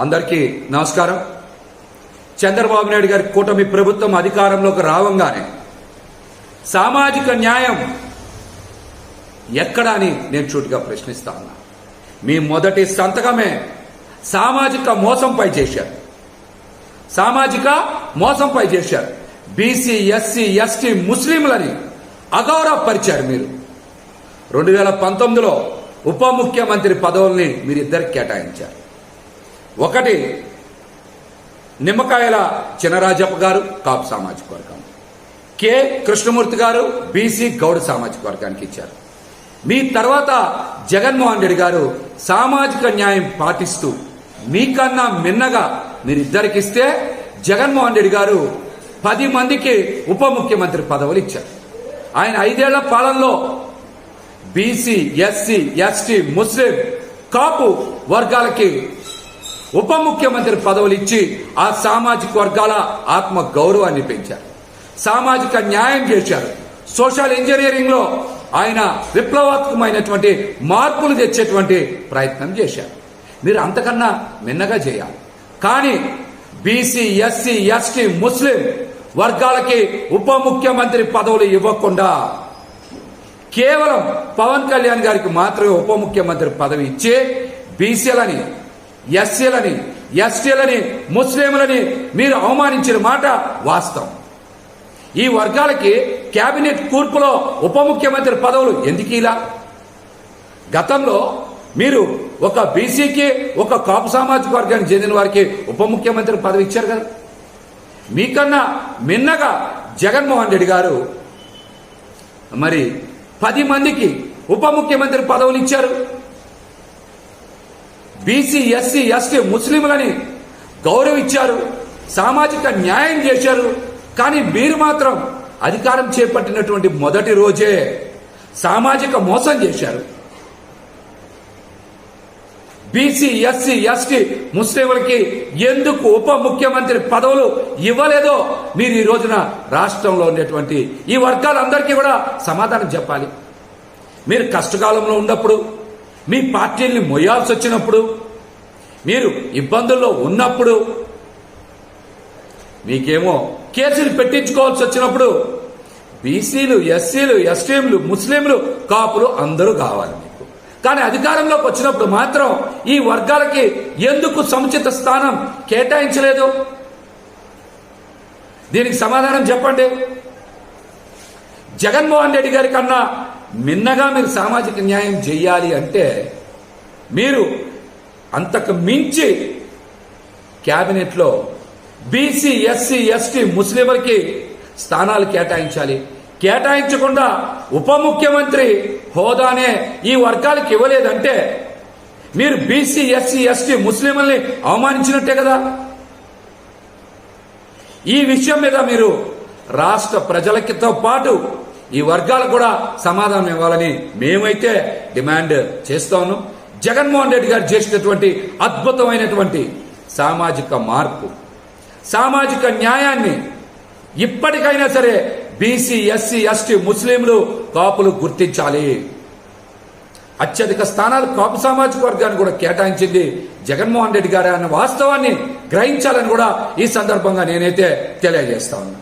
అందరికీ నమస్కారం. చంద్రబాబు నాయుడు గారి కూటమి ప్రభుత్వం అధికారంలోకి రావంగానే సామాజిక న్యాయం ఎక్కడా అని నేను సూటిగా ప్రశ్నిస్తా ఉన్నా. మీ మొదటి సంతకమే సామాజిక మోసంపై చేశారు. సామాజిక మోసంపై చేశారు. బీసీ, ఎస్సీ, ఎస్టీ, ముస్లింలని అగౌరవపరిచారు. మీరు 2019లో ఉప ముఖ్యమంత్రి పదవుల్ని మీరిద్దరికి కేటాయించారు. ఒకటి నిమ్మకాయల చినరాజప్ప గారు కాపు సామాజిక వర్గం, కె కృష్ణమూర్తి గారు బీసీ గౌడ సామాజిక వర్గానికి ఇచ్చారు. మీ తర్వాత జగన్మోహన్ రెడ్డి గారు సామాజిక న్యాయం పాటిస్తూ మీకన్నా మిన్నగా మీరిద్దరికిస్తే జగన్మోహన్ రెడ్డి గారు 10 మందికి ఉప ముఖ్యమంత్రి పదవులు ఇచ్చారు. ఆయన 5 ఏళ్ల పాలనలో బీసీ, ఎస్సీ, ఎస్టీ, ముస్లిం, కాపు వర్గాలకి ఉప ముఖ్యమంత్రి పదవులు ఇచ్చి ఆ సామాజిక వర్గాల ఆత్మ గౌరవాన్ని పెంచారు. సామాజిక న్యాయం చేశారు. సోషల్ ఇంజనీరింగ్ లో ఆయన విప్లవాత్మకమైనటువంటి మార్పులు తెచ్చేటువంటి ప్రయత్నం చేశారు. మీరు అంతకన్నా మిన్నగా చేయాలి. కానీ బీసీ, ఎస్సీ, ఎస్టీ, ముస్లిం వర్గాలకి ఉప ముఖ్యమంత్రి పదవులు ఇవ్వకుండా కేవలం పవన్ కళ్యాణ్ గారికి మాత్రమే ఉప ముఖ్యమంత్రి పదవి ఇచ్చి బీసీలని, ఎస్సీలని, ఎస్టీలని, ముస్లింలని మీరు అవమానించిన మాట వాస్తవం. ఈ వర్గాలకి కేబినెట్ కూర్పులో ఉప ముఖ్యమంత్రి పదవులు ఎందుకు ఇలా? గతంలో మీరు ఒక బీసీకి, ఒక కాపు సామాజిక వర్గానికి చెందిన వారికి ఉప ముఖ్యమంత్రి పదవి ఇచ్చారు కదా. మీకన్నా మిన్నగా జగన్మోహన్ రెడ్డి గారు మరి 10 మందికి ఉప ముఖ్యమంత్రి పదవులు ఇచ్చారు. బీసీ, ఎస్సీ, ఎస్టీ, ముస్లింలని గౌరవించారు. సామాజిక న్యాయం చేశారు. కానీ మీరు మాత్రం అధికారం చేపట్టినటువంటి మొదటి రోజే సామాజిక మోసం చేశారు. బీసీ, ఎస్సీ, ఎస్టీ, ముస్లింలకి ఎందుకు ఉప ముఖ్యమంత్రి పదవులు ఇవ్వలేదో మీరు ఈ రోజున రాష్ట్రంలో ఉండేటువంటి ఈ వర్గాలందరికీ కూడా సమాధానం చెప్పాలి. మీరు కష్టకాలంలో ఉన్నప్పుడు, మీ పార్టీల్ని మొయ్యాల్సి వచ్చినప్పుడు, మీరు ఇబ్బందుల్లో ఉన్నప్పుడు, మీకేమో కేసులు పెట్టించుకోవాల్సి వచ్చినప్పుడు బీసీలు, ఎస్సీలు, ఎస్టీలు, ముస్లింలు, కాపులు అందరూ కావాలి మీకు. కానీ అధికారంలోకి వచ్చినప్పుడు మాత్రం ఈ వర్గాలకి ఎందుకు సముచిత స్థానం కేటాయించలేదు? దీనికి సమాధానం చెప్పండి. జగన్మోహన్ రెడ్డి గారి కన్నా మిన్నగా మీరు సామాజిక న్యాయం చేయాలి అంటే మీరు అంతకు మించి క్యాబినెట్లో బీసీ, ఎస్సీ, ఎస్టీ, ముస్లింలకి స్థానాలు కేటాయించాలి. కేటాయించకుండా ఉప ముఖ్యమంత్రి హోదానే ఈ వర్గాలకు ఇవ్వలేదంటే మీరు బీసీ, ఎస్సీ, ఎస్టీ, ముస్లింలని అవమానించినట్టే కదా. ఈ విషయం మీద మీరు రాష్ట్ర ప్రజలతో పాటు ఈ వర్గాలకు కూడా సమాధానం ఇవ్వాలని మేమైతే డిమాండ్ చేస్తాను. జగన్మోహన్ రెడ్డి గారు చేసినటువంటి అద్భుతమైనటువంటి సామాజిక మార్పు, సామాజిక న్యాయాన్ని ఇప్పటికైనా సరే బీసీ, ఎస్సీ, ఎస్టీ, ముస్లింలు, కాపులు గుర్తించాలి. అత్యధిక స్థానాలు కాపు సామాజిక వర్గాన్ని కూడా కేటాయించింది జగన్మోహన్ రెడ్డి గారు అన్న వాస్తవాన్ని గ్రహించాలని కూడా ఈ సందర్భంగా నేనైతే తెలియజేస్తా ఉన్నా.